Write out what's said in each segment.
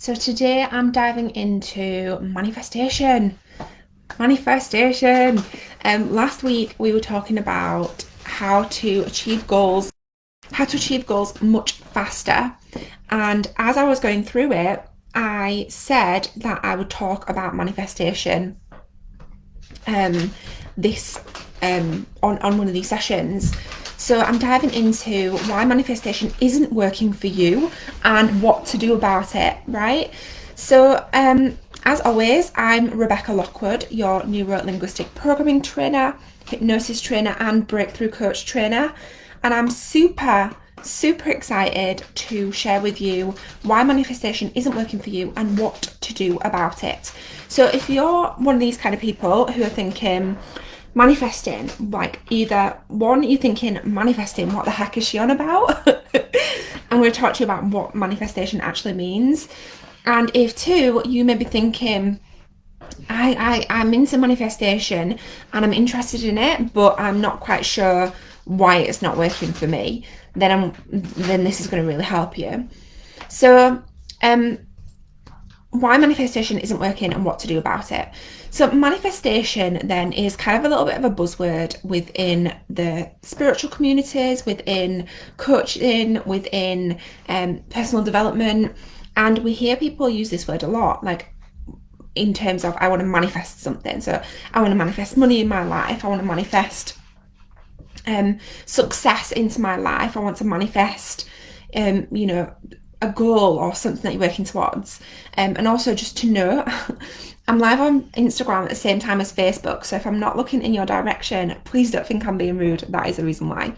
So today I'm diving into manifestation. Manifestation. Last week we were talking about how to achieve goals much faster. And as I was going through it, I said that I would talk about manifestation this on one of these sessions. So I'm diving into why manifestation isn't working for you and what to do about it, right? So as always, I'm Rebecca Lockwood, your neuro-linguistic programming trainer, hypnosis trainer and breakthrough coach trainer. And I'm super excited to share with you why manifestation isn't working for you and what to do about it. So if you're one of these kind of people who are thinking, manifesting, like either one, you're thinking manifesting, what the heck is she on about? I'm going to talk to you about what manifestation actually means. And if two, you may be thinking, I'm into manifestation and I'm interested in it, but I'm not quite sure why it's not working for me, then this is going to really help you. So why manifestation isn't working and what to do about it. So manifestation then is kind of a little bit of a buzzword within the spiritual communities, within coaching, within personal development. And we hear people use this word a lot, like in terms of I want to manifest something. So I want to manifest money in my life. I want to manifest success into my life. I want to manifest, a goal or something that you're working towards. And also just to know, I'm live on Instagram at the same time as Facebook. So if I'm not looking in your direction, please don't think I'm being rude. That is the reason why.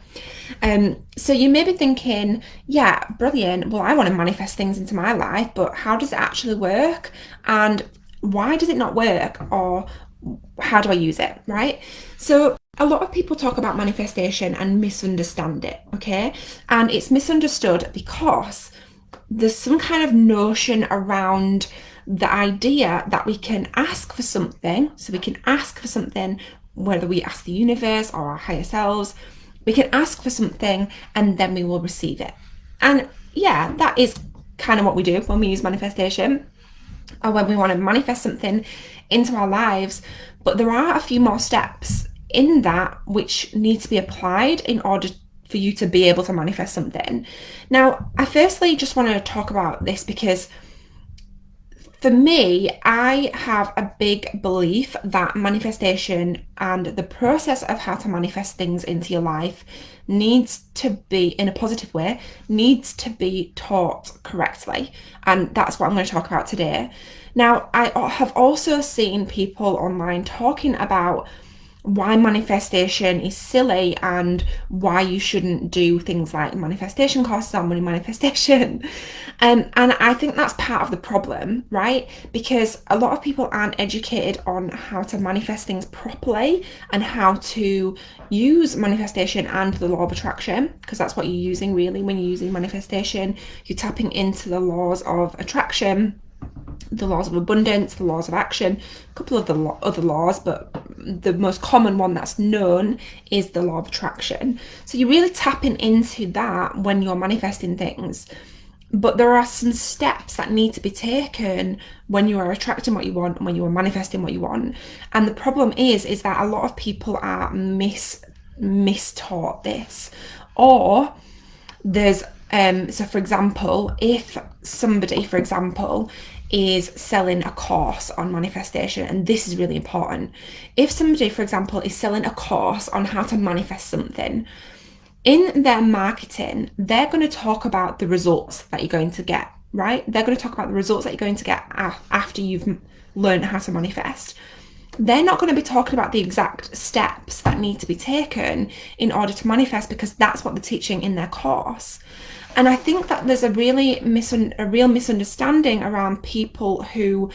So you may be thinking, yeah, brilliant. Well, I want to manifest things into my life, but how does it actually work? And why does it not work? Or how do I use it, right? So a lot of people talk about manifestation and misunderstand it, okay? And it's misunderstood because there's some kind of notion around the idea that we can ask for something. So we can ask for something, whether we ask the universe or our higher selves, we can ask for something and then we will receive it. And yeah, that is kind of what we do when we use manifestation, or when we want to manifest something into our lives. But there are a few more steps in that which need to be applied in order for you to be able to manifest something. Now, I firstly just want to talk about this because for me, I have a big belief that manifestation and the process of how to manifest things into your life needs to be, in a positive way, needs to be taught correctly. And that's what I'm going to talk about today. Now, I have also seen people online talking about why manifestation is silly and why you shouldn't do things like manifestation courses on money manifestation. And I think that's part of the problem, right? Because a lot of people aren't educated on how to manifest things properly and how to use manifestation and the law of attraction, because that's what you're using really when you're using manifestation. You're tapping into the laws of attraction, the laws of abundance, the laws of action, a couple of the other laws, but the most common one that's known is the law of attraction. So you're really tapping into that when you're manifesting things. But there are some steps that need to be taken when you are attracting what you want and when you are manifesting what you want. And the problem is that a lot of people are mistaught this. Or there's so for example, if somebody, for example, is selling a course on manifestation, and this is really important. If somebody, for example, is selling a course on how to manifest something, in their marketing, they're going to talk about the results that you're going to get, right? They're going to talk about the results that you're going to get after you've learned how to manifest. They're not going to be talking about the exact steps that need to be taken in order to manifest, because that's what they're teaching in their course. And I think that there's a real misunderstanding around people who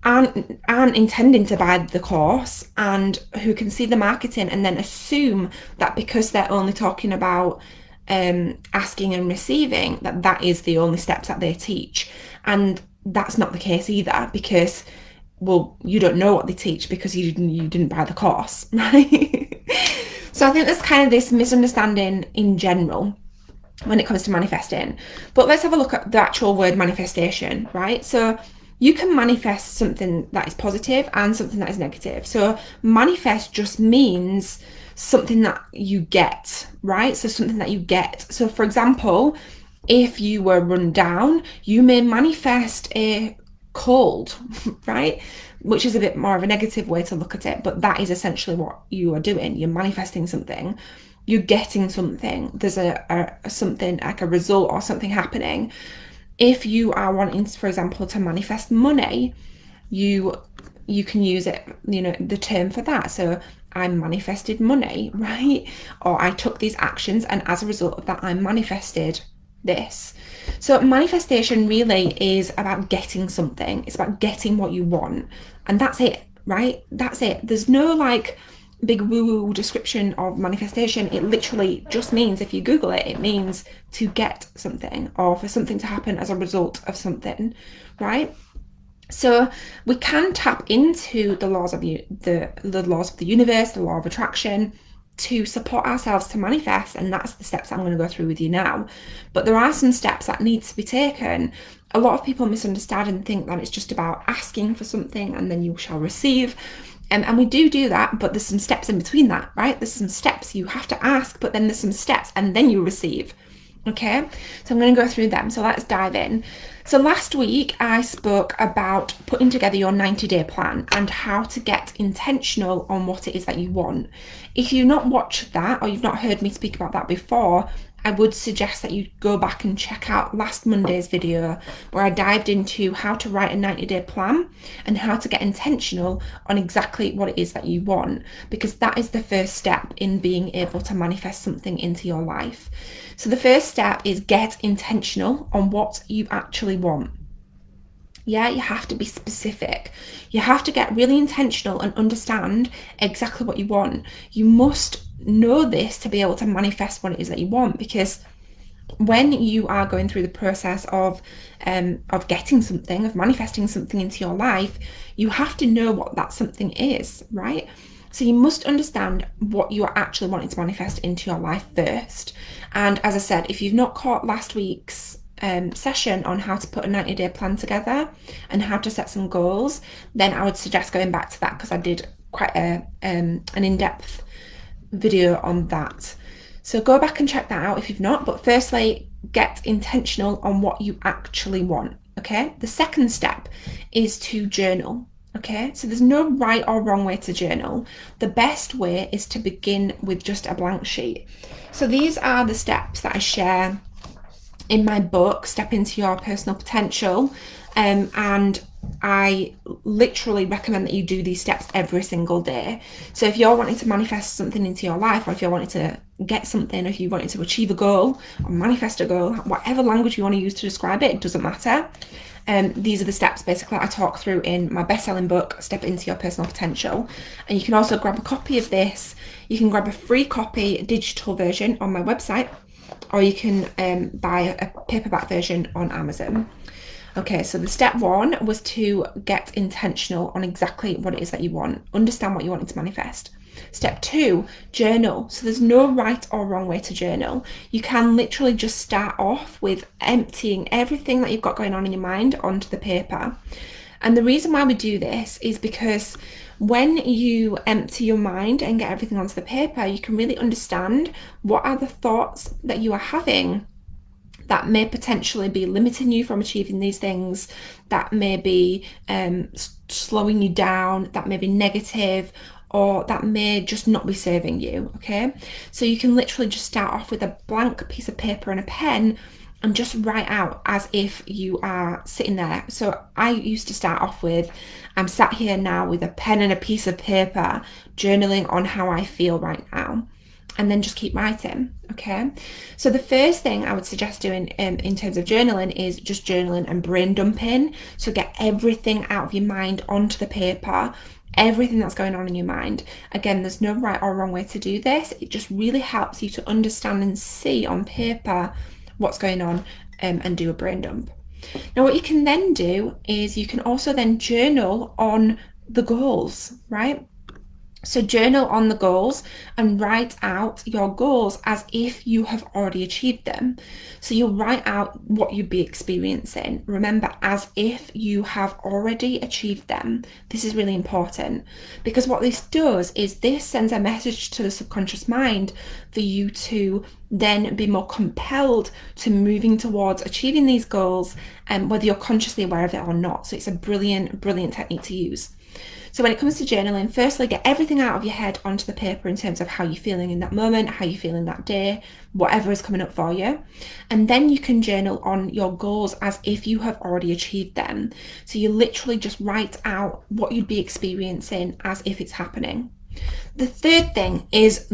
aren't intending to buy the course and who can see the marketing and then assume that because they're only talking about asking and receiving, that is the only steps that they teach. And that's not the case either, because, well, you don't know what they teach because you didn't buy the course, right? So I think there's kind of this misunderstanding in general. when it comes to manifesting. But let's have a look at the actual word manifestation, right? So you can manifest something that is positive and something that is negative. So manifest just means something that you get, right? So something that you get. So for example, if you were run down, you may manifest a cold, right? Which is a bit more of a negative way to look at it, but that is essentially what you are doing. You're manifesting something, you're getting something. There's a something like a result or something happening. If you are wanting, for example, to manifest money, you can use it, the term for that. So I manifested money, right? Or I took these actions, and as a result of that, I manifested this. So manifestation really is about getting something. It's about getting what you want, and that's it, right? That's it. There's no like big woo-woo description of manifestation. It literally just means, if you Google it, it means to get something or for something to happen as a result of something, right? So we can tap into the laws of the laws of the universe, the law of attraction, to support ourselves to manifest, and that's the steps I'm going to go through with you now. But there are some steps that need to be taken. A lot of people misunderstand and think that it's just about asking for something and then you shall receive. And we do that, but there's some steps in between that, right? There's some steps. You have to ask, but then there's some steps and then you receive. Okay, so I'm going to go through them. So let's dive in. So last week I spoke about putting together your 90-day plan and how to get intentional on what it is that you want. If you've not watched that, or you've not heard me speak about that before, I would suggest that you go back and check out last Monday's video where I dived into how to write a 90-day plan and how to get intentional on exactly what it is that you want, because that is the first step in being able to manifest something into your life. So the first step is get intentional on what you actually want. Yeah, you have to be specific. You have to get really intentional and understand exactly what you want. You must know this to be able to manifest what it is that you want, because when you are going through the process of getting something, of manifesting something into your life, you have to know what that something is, right? So you must understand what you are actually wanting to manifest into your life first. And as I said, if you've not caught last week's session on how to put a 90-day plan together and how to set some goals, then I would suggest going back to that, because I did quite an in-depth video on that. So go back and check that out if you've not. But firstly, get intentional on what you actually want. Okay. The second step is to journal. Okay. So there's no right or wrong way to journal. The best way is to begin with just a blank sheet. So these are the steps that I share in my book, Step Into Your Personal Potential. And I literally recommend that you do these steps every single day. So if you're wanting to manifest something into your life, or if you're wanting to get something, or if you wanted to achieve a goal or manifest a goal, whatever language you want to use to describe it, it doesn't matter. These are the steps basically I talk through in my best-selling book, Step Into Your Personal Potential. And you can also grab a copy of this. You can grab a free copy, digital version on my website, or you can buy a paperback version on Amazon. Okay, so the step one was to get intentional on exactly what it is that you want. Understand what you want to manifest. Step two, journal. So there's no right or wrong way to journal. You can literally just start off with emptying everything that you've got going on in your mind onto the paper. And the reason why we do this is because when you empty your mind and get everything onto the paper, you can really understand what are the thoughts that you are having that may potentially be limiting you from achieving these things, that may be slowing you down, that may be negative, or that may just not be serving you. Okay, so you can literally just start off with a blank piece of paper and a pen and just write out as if you are sitting there. So I used to start off with, I'm sat here now with a pen and a piece of paper, journaling on how I feel right now, and then just keep writing. Okay, so the first thing I would suggest doing in terms of journaling is just journaling and brain dumping. So get everything out of your mind onto the paper, everything that's going on in your mind. Again, there's no right or wrong way to do this. It just really helps you to understand and see on paper what's going on, and do a brain dump. Now what you can then do is you can also then journal on the goals, right? So journal on the goals and write out your goals as if you have already achieved them. So you'll write out what you'd be experiencing. Remember, as if you have already achieved them. This is really important, because what this does is this sends a message to the subconscious mind for you to then be more compelled to moving towards achieving these goals, whether you're consciously aware of it or not. So it's a brilliant technique to use. So when it comes to journaling, firstly, get everything out of your head onto the paper in terms of how you're feeling in that moment, how you're feeling that day, whatever is coming up for you. And then you can journal on your goals as if you have already achieved them. So you literally just write out what you'd be experiencing as if it's happening. The third thing is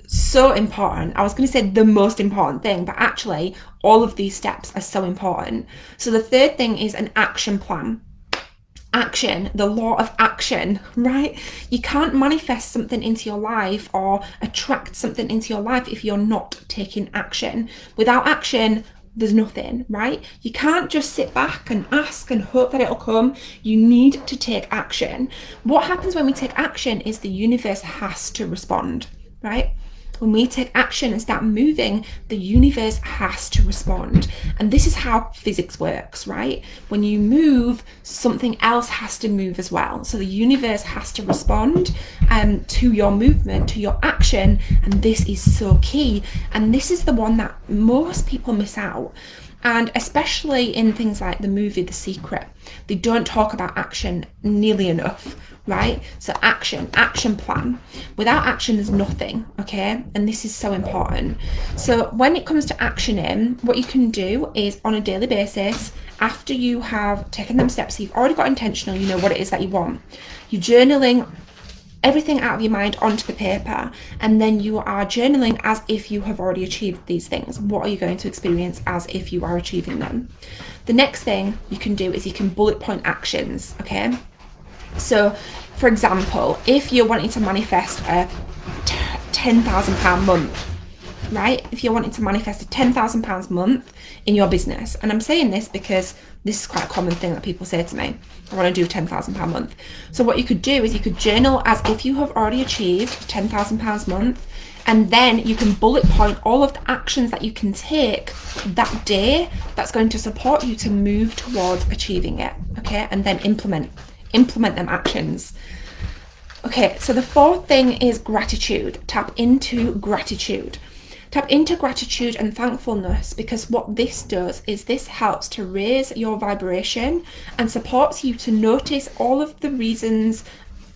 so important. I was going to say the most important thing, but actually all of these steps are so important. So the third thing is an action plan. Action, the law of action, right? You can't manifest something into your life or attract something into your life if you're not taking action. Without action, there's nothing, right? You can't just sit back and ask and hope that it'll come. You need to take action. What happens when we take action is the universe has to respond, right? When we take action and start moving, the universe has to respond. And this is how physics works, right? When you move, something else has to move as well. So the universe has to respond to your movement, to your action. And this is so key. And this is the one that most people miss out. And especially in things like the movie The Secret, they don't talk about action nearly enough, right? So action plan. Without action, there's nothing, okay? And this is so important. So when it comes to actioning, what you can do is on a daily basis, after you have taken them steps, so you've already got intentional, you know what it is that you want. You're journaling everything out of your mind onto the paper, and then you are journaling as if you have already achieved these things. What are you going to experience as if you are achieving them? The next thing you can do is you can bullet point actions, okay? So for example, if you're wanting to manifest a £10,000 month, right? If you're wanting to manifest a £10,000 month in your business, and I'm saying this because this is quite a common thing that people say to me, I want to do £10,000 a month. So what you could do is you could journal as if you have already achieved £10,000 a month, and then you can bullet point all of the actions that you can take that day that's going to support you to move towards achieving it, okay? And then implement them actions. Okay, so the fourth thing is gratitude. Tap into gratitude. Tap into gratitude and thankfulness, because what this does is this helps to raise your vibration and supports you to notice all of the reasons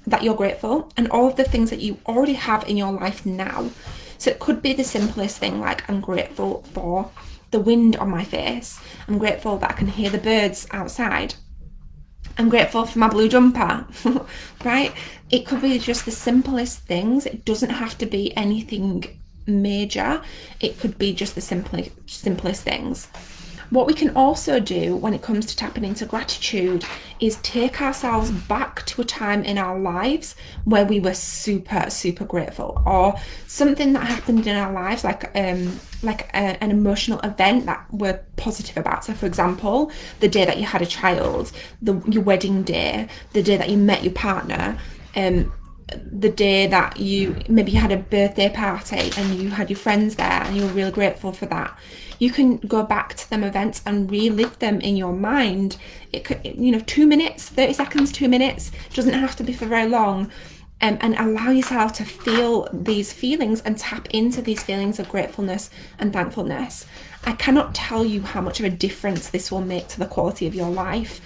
that you're grateful and all of the things that you already have in your life now. So it could be the simplest thing, like I'm grateful for the wind on my face. I'm grateful that I can hear the birds outside. I'm grateful for my blue jumper, right? It could be just the simplest things. It doesn't have to be anything major. It could be just the simplest things. What we can also do when it comes to tapping into gratitude is take ourselves back to a time in our lives where we were super grateful, or something that happened in our lives, like an emotional event that we're positive about. So for example, the day that you had a child, your wedding day, the day that you met your partner, the day that you had a birthday party and you had your friends there and you were really grateful for that. You can go back to them events and relive them in your mind. It could, 2 minutes, 30 seconds, 2 minutes, doesn't have to be for very long. And allow yourself to feel these feelings and tap into these feelings of gratefulness and thankfulness. I cannot tell you how much of a difference this will make to the quality of your life,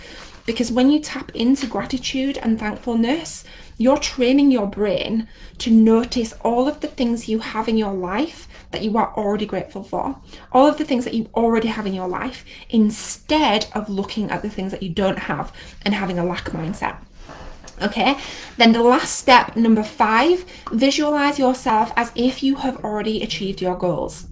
because when you tap into gratitude and thankfulness, you're training your brain to notice all of the things you have in your life that you are already grateful for, all of the things that you already have in your life, instead of looking at the things that you don't have and having a lack mindset. Okay, then the last step, number 5, visualize yourself as if you have already achieved your goals.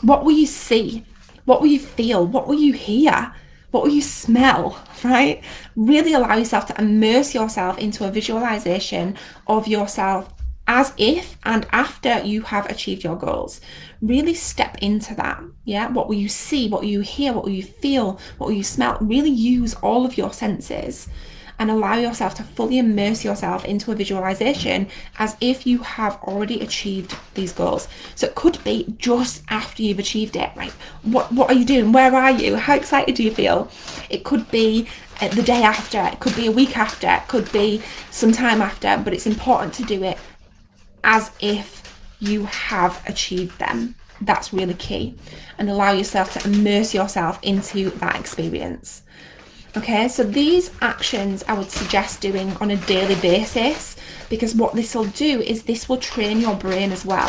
What will you see? What will you feel? What will you hear? What will you smell, right? Really allow yourself to immerse yourself into a visualization of yourself as if and after you have achieved your goals. Really step into that, yeah? What will you see? What will you hear? What will you feel? What will you smell? Really use all of your senses and allow yourself to fully immerse yourself into a visualization as if you have already achieved these goals. So it could be just after you've achieved it, right? What are you doing? Where are you? How excited do you feel? It could be the day after, it could be a week after, it could be some time after, but it's important to do it as if you have achieved them. That's really key. And allow yourself to immerse yourself into that experience. Okay, so these actions I would suggest doing on a daily basis, because what this will do is this will train your brain as well.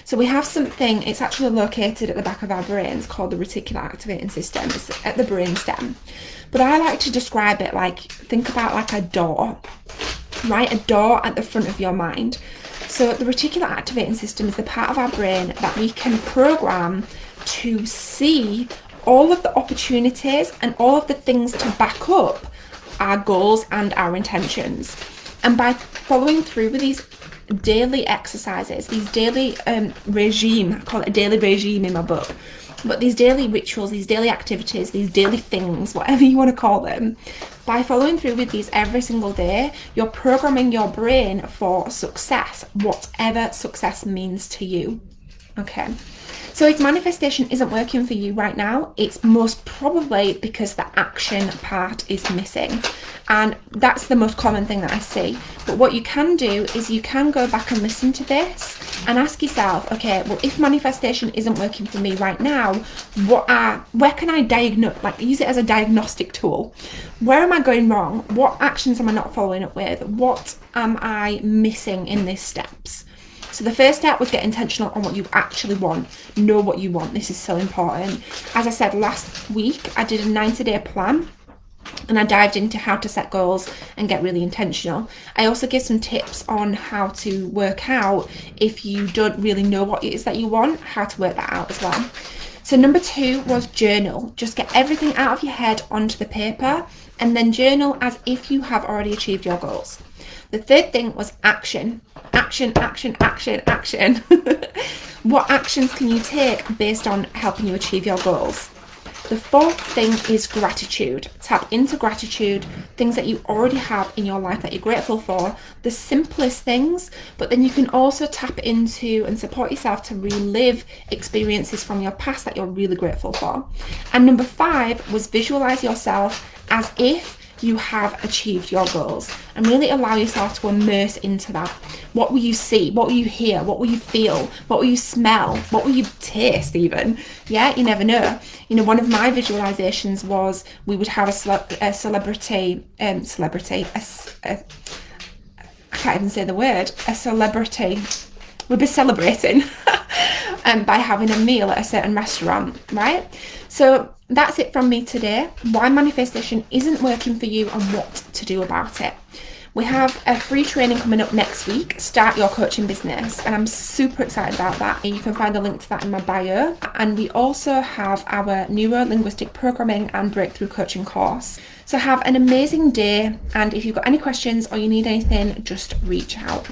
So we have something, it's actually located at the back of our brains, called the reticular activating system. It's at the brain stem. But I like to describe it like, think about like a door, right? A door at the front of your mind. So the reticular activating system is the part of our brain that we can program to see all of the opportunities and all of the things to back up our goals and our intentions. And by following through with these daily exercises, these daily regime, I call it a daily regime in my book, but these daily rituals, these daily activities, these daily things, whatever you want to call them, by following through with these every single day, you're programming your brain for success, whatever success means to you. Okay. So if manifestation isn't working for you right now, it's most probably because the action part is missing. And that's the most common thing that I see. But what you can do is you can go back and listen to this and ask yourself, okay, well, if manifestation isn't working for me right now, where can I diagnose, like use it as a diagnostic tool? Where am I going wrong? What actions am I not following up with? What am I missing in these steps? So the first step was get intentional on what you actually want. Know what you want. This is so important. As I said last week, I did a 90-day plan and I dived into how to set goals and get really intentional. I also give some tips on how to work out if you don't really know what it is that you want, how to work that out as well. So number 2 was journal. Just get everything out of your head onto the paper and then journal as if you have already achieved your goals. The third thing was action. Action, action, action, action. What actions can you take based on helping you achieve your goals? The fourth thing is gratitude. Tap into gratitude, things that you already have in your life that you're grateful for, the simplest things, but then you can also tap into and support yourself to relive experiences from your past that you're really grateful for. And number 5 was visualize yourself as if you have achieved your goals and really allow yourself to immerse into that. What will you see? What will you hear? What will you feel? What will you smell? What will you taste even? Yeah, you never know. You know, one of my visualizations was we would have a celebrity, I can't even say the word, a celebrity. We'd be celebrating by having a meal at a certain restaurant, right? So that's it from me today. Why manifestation isn't working for you and what to do about it. We have a free training coming up next week, Start Your Coaching Business, and I'm super excited about that. You can find the link to that in my bio. And we also have our neuro-linguistic programming and breakthrough coaching course. So have an amazing day, and if you've got any questions or you need anything, just reach out.